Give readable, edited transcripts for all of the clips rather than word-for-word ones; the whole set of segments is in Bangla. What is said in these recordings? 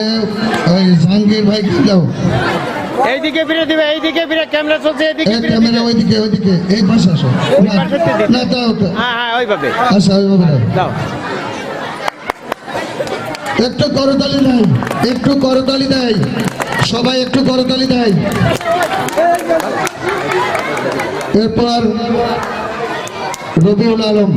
জাহাঙ্গীর ভাই দাও এইদিকে ফিরে দিবে, এইদিকে ফিরে ক্যামেরা চলছে, এদিকে ক্যামেরা ওইদিকে ওইদিকে এই পাশে আসো না দাও হ্যাঁ হ্যাঁ ওইভাবে আচ্ছা ওইভাবে দাও। একটু করতালি দেয়, একটু করতালি দেয়, সবাই একটু করতালি দেয়। এরপর রবিউল আলম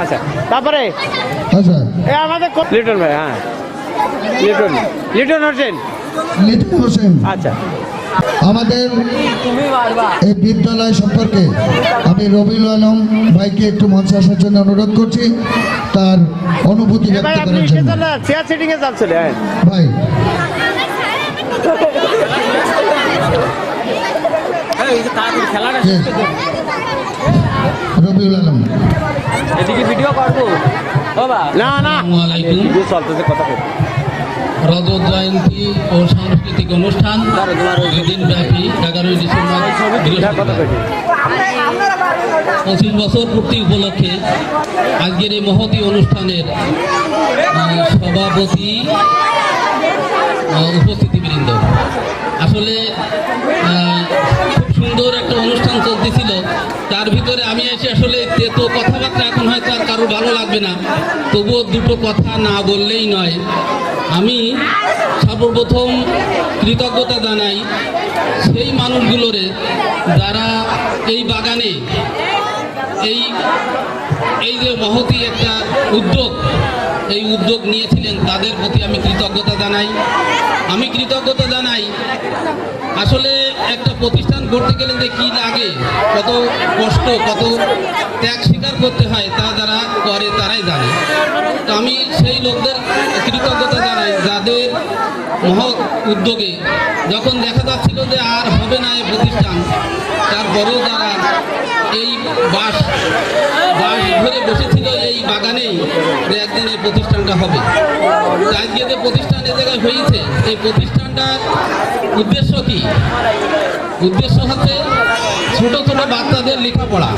আচ্ছা তারপরে আচ্ছা আমাদের লিটন ভাই, হ্যাঁ লিটন লিটন হোসেন লিটন হোসেন। আচ্ছা আমাদের এই বিদ্যালয় সম্পর্কে আমি রবিউল আলম ভাইকে একটু মঞ্চে আসার জন্য অনুরোধ করছি, তার অনুভূতি ব্যক্ত করার জন্য। চেয়ার সিটিং এ যাচ্ছিল ভাই রবিউল আলম এদিকে ভিডিও করবো না না চলতেছে কথা বলতে। রজত জয়ন্তী ও সাংস্কৃতিক অনুষ্ঠান দুই দিন ব্যাপী 11ই ডিসেম্বর 25 বছর পূর্তি উপলক্ষে আজকের এই মহতী অনুষ্ঠানের সভাপতি উপস্থিতিবৃন্দ, আসলে খুব সুন্দর একটা অনুষ্ঠান চলতেছিল, তার ভিতরে আমি এসে আসলে তো কথাবার্তা এখন হয়তো আর কারো ভালো লাগবে না, তবুও দুটো কথা না বললেই নয়। আমি সর্বপ্রথম কৃতজ্ঞতা জানাই সেই মানুষগুলোরে যারা এই বাগানে এই যে মহতী একটা এই উদ্যোগ নিয়েছিলেন, তাদের প্রতি আমি কৃতজ্ঞতা জানাই। আমি কৃতজ্ঞতা জানাই আসলে একটা প্রতিষ্ঠান করতে গেলে যে কী লাগে, কত কষ্ট, কত ত্যাগ স্বীকার করতে হয়, তা যারা করে তারাই জানে। তো আমি সেই লোকদের কৃতজ্ঞতা জানাই যাদের মহৎ উদ্যোগে যখন দেখা যাচ্ছিল যে আর হবে না এই প্রতিষ্ঠান, তারপরেও তারা এই বাস ধরে বসেছিল এই বাগানেই যে একদিন এই প্রতিষ্ঠানটা হবে। আজকে যে প্রতিষ্ঠান এ জায়গায় হয়েছে, এই প্রতিষ্ঠানটার উদ্দেশ্য কি? উদ্দেশ্য হচ্ছে ছোট ছোট বাচ্চাদের লেখাপড়া।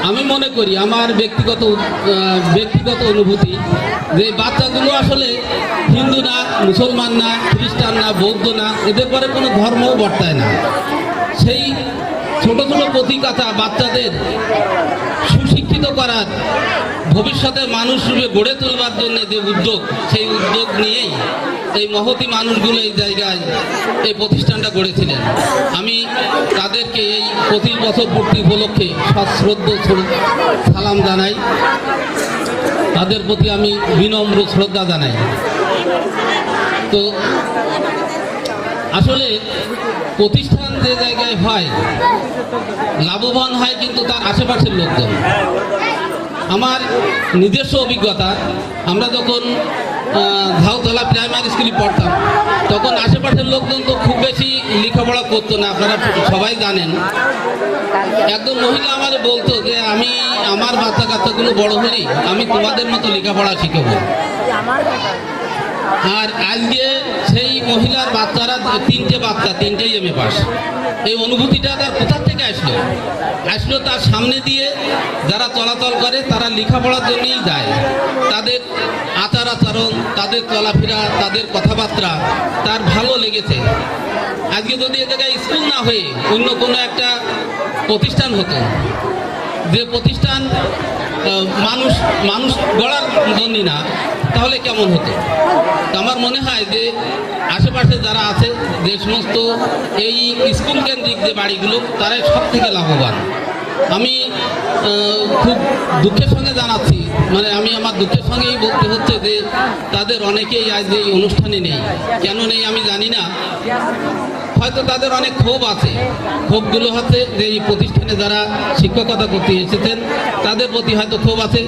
আমি মনে করি, আমার ব্যক্তিগত অনুভূতি, যে বাচ্চাগুলো আসলে হিন্দু না, মুসলমান না, খ্রিস্টান না, বৌদ্ধ না, এদের পরে কোনো ধর্মও বর্তায় না। সেই ছোট ছোট প্রতিকাতা বাচ্চাদের সুশিক্ষিত করার, ভবিষ্যতের মানুষ রূপে গড়ে তোলবার জন্য যে উদ্যোগ, সেই উদ্যোগ নিয়েই এই মহতী মানুষগুলো এই জায়গায় এই প্রতিষ্ঠানটা গড়েছিলেন। আমি তাদেরকে এই 25 বছর পূর্তি উপলক্ষে সশ্রদ্ধ সালাম জানাই, তাদের প্রতি আমি বিনম্র শ্রদ্ধা জানাই। তো আসলে প্রতিষ্ঠান যে জায়গায় হয়, লাভবান হয় কিন্তু তার আশেপাশের লোকজন। আমার নিজস্ব অভিজ্ঞতা, আমরা যখন ঝাউতলা প্রাইমারি স্কুলে পড়তাম, তখন আশেপাশের লোকজন তো খুব বেশি লেখাপড়া করতো না, আপনারা সবাই জানেন। একজন মহিলা আমাদের বলতো যে আমি আমার বাচ্চা কাচ্চাগুলো বড় হলেই আমি তোমাদের মতো লেখাপড়া শিখাবো। আর আজকে সেই মহিলার বাচ্চারা, তিনটেই এমএ পাস। এই অনুভূতিটা তার কোথা থেকে আসলো তার সামনে দিয়ে যারা চলাচল করে, তারা লেখাপড়ার জন্যই যায়। তাদের আচার আচরণ, তাদের চলাফেরা, তাদের কথাবার্তা তার ভালো লেগেছে। আজকে যদি এ জায়গায় স্কুল না হয়ে অন্য কোনো একটা প্রতিষ্ঠান হতো, যে প্রতিষ্ঠান মানুষ গড়ার জন্য না, তাহলে কেমন হতো? আমার মনে হয় যে আশেপাশে যারা আছে, যে সমস্ত এই স্কুল কেন্দ্রিক যে বাড়িগুলো, তারাই সব থেকে লাভবান। আমি খুব দুঃখের সঙ্গে জানাচ্ছি, মানে আমি আমার দুঃখের সঙ্গেই বলতে হচ্ছে যে তাদের অনেকেই আজ এই অনুষ্ঠানে নেই। কেন নেই আমি জানি না, হয়তো তাদের অনেক ক্ষোভ আছে। ক্ষোভগুলো হচ্ছে যে এই প্রতিষ্ঠানে যারা শিক্ষকতা করতে এসেছেন, তাদের প্রতি হয়তো ক্ষোভ আছে,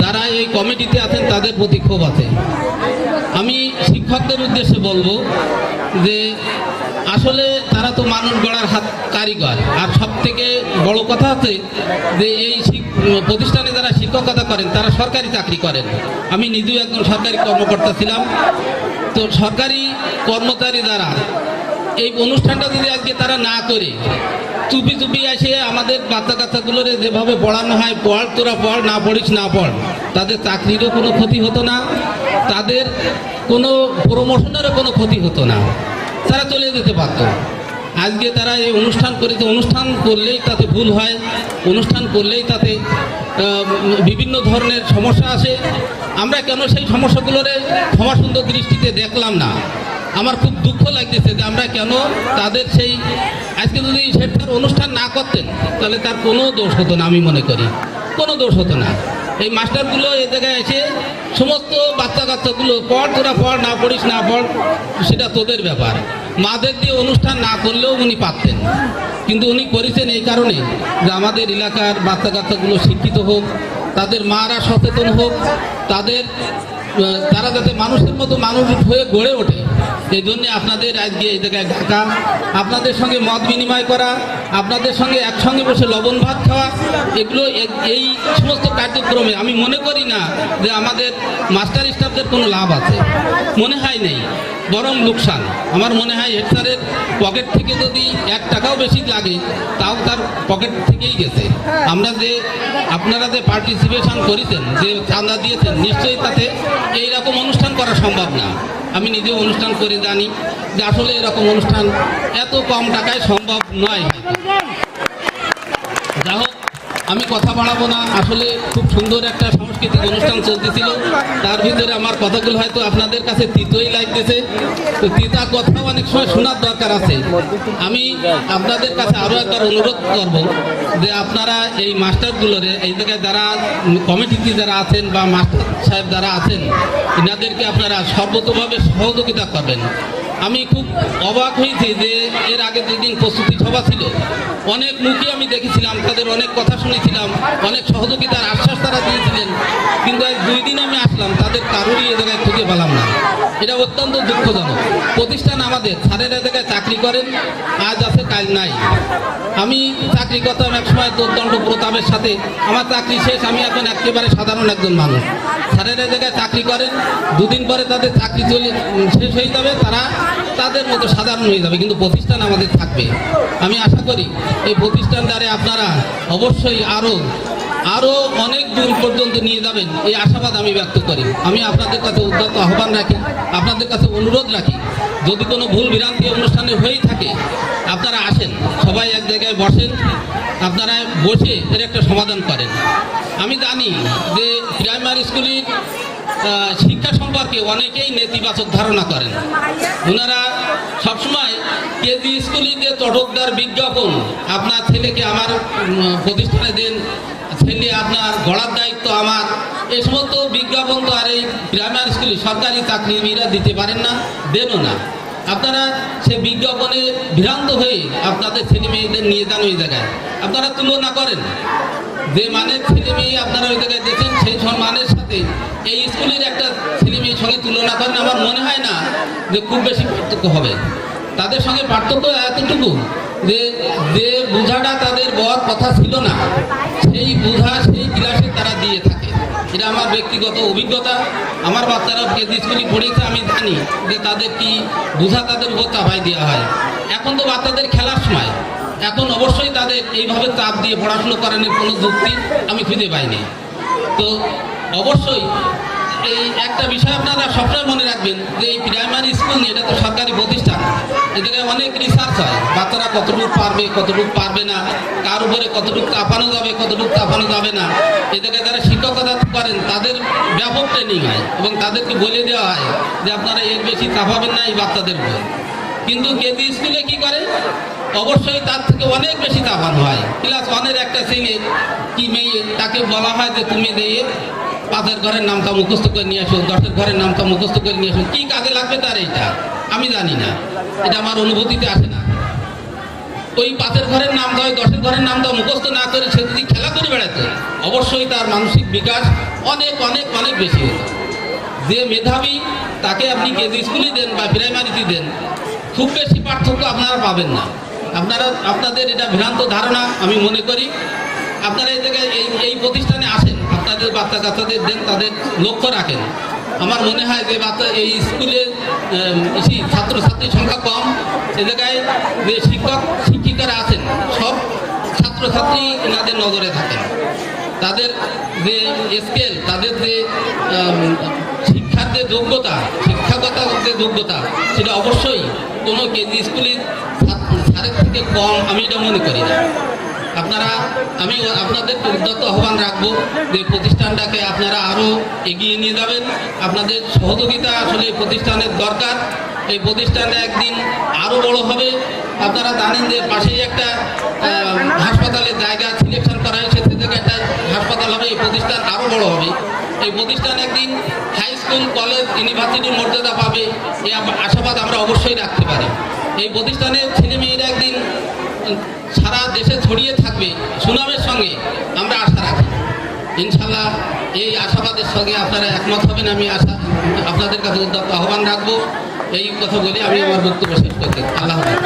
যারা এই কমিটিতে আছেন তাদের প্রতি ক্ষোভ আছে। আমি শিক্ষকদের উদ্দেশ্যে বলবো যে আসলে তারা তো মানুষ গড়ার হাত কারিগর। আর সব থেকে বড় কথা হচ্ছে যে এই প্রতিষ্ঠানে যারা শিক্ষকতা করেন তারা সরকারি চাকরি করেন। আমি নিজেও একজন সরকারি কর্মকর্তা ছিলাম। তো সরকারি কর্মচারী যারা এই অনুষ্ঠানটা যদি আজকে তারা না করে চুপি চুপি এসে আমাদের বাচ্চা কাচ্চাগুলোরে যেভাবে পড়ানো হয়, পড় তোরা পড়, না পড়িস না পড়, তাদের চাকরিরও কোনো ক্ষতি হতো না, তাদের কোনো প্রমোশনেরও কোনো ক্ষতি হতো না, তারা চলে যেতে পারত। আজকে তারা এই অনুষ্ঠান করেছে, অনুষ্ঠান করলেই তাতে ভুল হয়, অনুষ্ঠান করলেই তাতে বিভিন্ন ধরনের সমস্যা আসে। আমরা কেন সেই সমস্যাগুলোরে ক্ষমা সুন্দর দৃষ্টিতে দেখলাম না? আমার খুব দুঃখ লাগতেছে যে আমরা কেন তাদের সেই আজকে যদি সেটার অনুষ্ঠান না করতেন তাহলে তার কোনো দোষ হতো না, আমি মনে করি কোনো দোষ হতো না। এই মাস্টারগুলো এই জায়গায় এসে সমস্ত বাচ্চা কাচ্চাগুলো পড় তোরা পড়, না পড়িস না পড়, সেটা তোদের ব্যাপার, মাদের দিয়ে অনুষ্ঠান না করলেও উনি পারতেন, কিন্তু উনি করেছেন এই কারণে যে আমাদের এলাকার বাচ্চা কাচ্চাগুলো শিক্ষিত হোক, তাদের মারা সচেতন হোক, তারা যাতে মানুষের মতো মানুষ হয়ে গড়ে ওঠে। এই জন্যে আপনাদের আজকে এই জায়গায় ডাকা, আপনাদের সঙ্গে মত বিনিময় করা, আপনাদের সঙ্গে একসঙ্গে বসে লবণ ভাত খাওয়া, এগুলো এই সমস্ত কার্যক্রমে আমি মনে করি না যে আমাদের মাস্টার স্টাফদের কোনো লাভ আছে, মনে হয় নেই, বরং লোকসান। আমার মনে হয় হেড স্যারের পকেট থেকে যদি 1 টাকাও বেশি লাগে তাও তার পকেট থেকেই গেছে। আপনারা যে পার্টিসিপেশন করেছেন, যে চাঁদা দিয়েছেন, নিশ্চয়ই তাতে এইরকম অনুষ্ঠান করা সম্ভব না। আমি নিজেও অনুষ্ঠান করে জানি যে আসলে এরকম অনুষ্ঠান এত কম টাকায় সম্ভব নয়। যা হোক, আমি কথা বাড়াবো না। আসলে খুব সুন্দর একটা সাংস্কৃতিক অনুষ্ঠান চলতেছিল, তার ভিতরে আমার কথাগুলো হয়তো আপনাদের কাছে তিতই লাগতেছে, তো তিতা কথা অনেক সময় শোনার দরকার আছে। আমি আপনাদের কাছে আরও একবার অনুরোধ করব যে আপনারা এই মাস্টারগুলোরে এই জায়গায় যারা কমিটিতে যারা আছেন বা মাস্টার সাহেব যারা আছেন, এনাদেরকে আপনারা সর্বতোভাবে সহযোগিতা করবেন। আমি খুব অবাক হয়েছি যে এর আগে যেদিন প্রস্তুতি সভা ছিল অনেক মুখে আমি দেখেছিলাম, তাদের অনেক কথা শুনেছিলাম, অনেক সহযোগিতার আশ্বাস তারা দিয়েছিলেন, কিন্তু আজ 2 দিন আমি আসলাম তাদের কারোরই এ জায়গায় খুঁজে পেলাম না। এটা অত্যন্ত দুঃখজনক। প্রতিষ্ঠান আমাদের, স্যারেরা জায়গায় চাকরি করেন, আজ আছে কাল নাই। আমি চাকরি করতাম এক সময় দুর্দণ্ড প্রতাপের সাথে, আমার চাকরি শেষ, আমি এখন একেবারে সাধারণ একজন মানুষ। স্যারেরা জায়গায় চাকরি করেন, 2 দিন পরে তাদের চাকরি শেষ হয়ে যাবে, তারা তাদের মতো সাধারণ হয়ে যাবে, কিন্তু প্রতিষ্ঠান আমাদের থাকবে। আমি আশা করি এই প্রতিষ্ঠান দ্বারা আপনারা অবশ্যই আরও অনেক দূর পর্যন্ত নিয়ে যাবেন, এই আশাবাদ আমি ব্যক্ত করি। আমি আপনাদের কাছে উদ্যত আহ্বান রাখি, আপনাদের কাছে অনুরোধ রাখি, যদি কোনো ভুল ভ্রান্তি অনুষ্ঠানে হয়েই থাকে আপনারা আসেন, সবাই এক জায়গায় বসেন, আপনারা বসে এর একটা সমাধান করেন। আমি জানি যে প্রাইমারি স্কুলের শিক্ষা সম্পর্কে অনেকেই নেতিবাচক ধারণা করেন। ওনারা সবসময় কেজি স্কুলে যে চটকদার বিজ্ঞাপন, আপনার ছেলেকে আমার প্রতিষ্ঠানে দেন, ছেলে আপনার গড়ার দায়িত্ব আমার, এই সমস্ত বিজ্ঞাপন তো আর এই প্রাইমারি স্কুলে সরকারি চাকরিজীবীরা দিতে পারেন না, দেনও না। আপনারা সে বিজ্ঞাপনে ভ্রান্ত হয়ে আপনাদের ছেলে মেয়েদের নিয়ে যান ওই জায়গায়, আপনারা তুলনা করেন। যে মানের ছেলে মেয়ে আপনারা ওই জায়গায় দেখেন, সেই মানের সাথে এই স্কুলের একটা ছেলে মেয়ের সঙ্গে তুলনা করেন, আমার মনে হয় না যে খুব বেশি পার্থক্য হবে। তাদের সঙ্গে পার্থক্য এতটুকু যে যে বোঝাটা তাদের বড় কথা ছিল না, সেই বোঝা সেই ক্লাসে তারা দিয়ে থাকে। এটা আমার ব্যক্তিগত অভিজ্ঞতা। আমার বাচ্চারা কেজি স্কুলে পড়েছে, আমি জানি যে তাদের কি বোঝা তাদের উপর চাপাই দেওয়া হয়। এখন তো বাচ্চাদের খেলার সময়, এখন অবশ্যই তাদের এইভাবে চাপ দিয়ে পড়াশুনো করানোর কোনো যুক্তি আমি খুঁজে পাইনি। তো অবশ্যই এই একটা বিষয় আপনারা সবসময় মনে রাখবেন যে এই প্রাইমারি স্কুল নিয়ে, এটা তো সরকারি প্রতিষ্ঠান, এদিকে অনেক রিসার্চ হয়, বাচ্চারা কতটুকু পারবে কতটুকু পারবে না, কার উপরে কতটুকু চাপানো যাবে কতটুকু চাপানো যাবে না। এদিকে যারা শিক্ষকতা করেন তাদের ব্যাপক ট্রেনিং হয় এবং তাদেরকে বলে দেওয়া হয় যে আপনারা এর বেশি চাপাবেন না এই বাচ্চাদের উপর। কিন্তু কেজি স্কুলে কি করে, অবশ্যই তার থেকে অনেক বেশি চাপানো হয়। ক্লাস 1-এর একটা ছেলে কি মেয়ে, তাকে বলা হয় যে তুমি দিয়ে 5-এর ঘরের নামটা মুখস্থ করে নিয়ে আসো, 10-এর ঘরের নামটা মুখস্থ করে নিয়ে আসো। কি কাজে লাগবে তার এইটা আমি জানি না, এটা আমার অনুভূতিতে আসে না। ওই 5-এর ঘরের নাম দেওয়া, 10-এর ঘরের নামটা মুখস্থ না করে সে যদি খেলা করে বেড়াতো, অবশ্যই তার মানসিক বিকাশ অনেক অনেক অনেক বেশি হতো। যে মেধাবী তাকে আপনি কেজি স্কুলে দেন বা প্রাইমারিতে দেন, খুব বেশি পার্থক্য আপনারা পাবেন না। আপনাদের এটা ভ্রান্ত ধারণা আমি মনে করি। আপনারা এই জায়গায় এই প্রতিষ্ঠানে আসেন, আপনাদের বাচ্চা কাচ্চাদের দেন, তাদের লক্ষ্য রাখেন আমার মনে হয় যে বাচ্চা এই স্কুলে ছাত্রছাত্রীর সংখ্যা কম, এ জায়গায় যে শিক্ষক শিক্ষিকারা আছেন সব ছাত্রছাত্রী এনাদের নজরে থাকেন। তাদের যে স্কেল, তাদের যে শিক্ষার যে যোগ্যতা, শিক্ষাগত যে যোগ্যতা, সেটা অবশ্যই কোনো কেজি স্কুলের স্যারের থেকে কম আমি এটা মনে করি না। আমি আপনাদেরকে উদ্যত আহ্বান রাখবো যে প্রতিষ্ঠানটাকে আপনারা আরও এগিয়ে নিয়ে যাবেন। আপনাদের সহযোগিতা আসলে প্রতিষ্ঠানের দরকার। এই প্রতিষ্ঠানটা একদিন আরও বড় হবে। আপনারা জানেন যে পাশেই একটা হাসপাতালের জায়গা সিলেকশন করা হয়েছে, সে থেকে একটা হাসপাতাল হবে। এই প্রতিষ্ঠান আরও বড় হবে। এই প্রতিষ্ঠান একদিন হাই স্কুল, কলেজ, ইউনিভার্সিটির মর্যাদা পাবে, এই আশাবাদ আমরা অবশ্যই রাখতে পারি। এই প্রতিষ্ঠানের ছেলেমেয়েরা একদিন সারা দেশে ছড়িয়ে থাকবে সুনামের সঙ্গে, আমরা আশা রাখি। ইনশাল্লাহ এই আশাবাদের সঙ্গে আপনারা একমত হবেন, আমি আপনাদের কাছে উদ্যত আহ্বান রাখবো। এই কথা বলে আমি আমার বক্তব্য শেষ করতে। আল্লাহ হাফেজ।